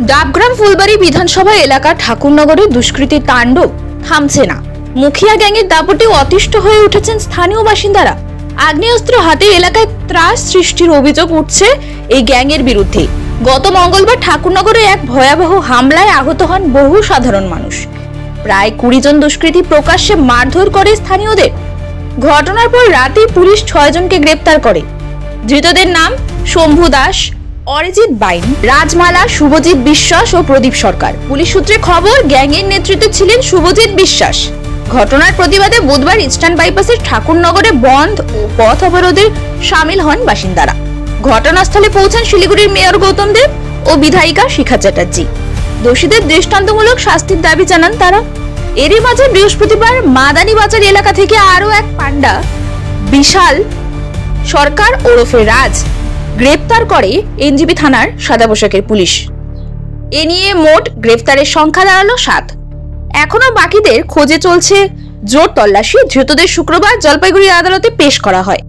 ডাবগ্রাম ফুলবাড়ি বিধানসভা এলাকা ঠাকুরনগরে দুষ্কৃতী তাণ্ডব থামছে না। মুখিয়া গ্যাংয়ের দাপটে অতিষ্ঠ হয়ে উঠেছেন স্থানীয় বাসিন্দারা। আগ্নেয়াস্ত্র হাতে এলাকায় ত্রাস সৃষ্টির অভিযোগ উঠছে এই গ্যাংয়ের বিরুদ্ধে। গত মঙ্গলবার ঠাকুরনগরে এক ভয়াবহ হামলায় আহত হন বহু সাধারণ মানুষ। প্রায় 20 জন দুষ্কৃতী প্রকাশ্যে মারধর করে স্থানীয়দের। ঘটনার পর রাতে পুলিশ 6 জনকে গ্রেপ্তার করে। ধৃতদের নাম শম্ভু দাস, অরিজিৎ বাইন, রাজমালা, শুভজিৎ বিশ্বাস ও প্রদীপ সরকার। পুলিশ সূত্রে খবর, গ্যাংয়ের নেতৃত্বে ছিলেন শুভজিৎ বিশ্বাস। ঘটনার প্রতিবাদে বুধবার ইস্টার্ন বাইপাসের ঠাকুরনগরে বন্ধ ও পথ অবরোধে শামিল হন বাসিন্দারা। ঘটনাস্থলে পৌঁছান শিলিগুড়ির মেয়র গৌতম দেব ও বিধায়িকা শিখা চ্যাটার্জি। দোষীদের দৃষ্টান্তমূলক শাস্তির দাবি জানান তারা। এরই মাঝে বৃহস্পতিবার মাদানি বাজার এলাকা থেকে আরো এক পান্ডা বিশাল সরকার ওরফে রাজ গ্রেপ্তার করে এনজিপি থানার সাদা পোশাকের পুলিশ। এ নিয়ে মোট গ্রেফতারের সংখ্যা দাঁড়ালো 7। এখনো বাকিদের খোঁজে চলছে জোর তল্লাশি। ধৃতদের শুক্রবার জলপাইগুড়ি আদালতে পেশ করা হয়।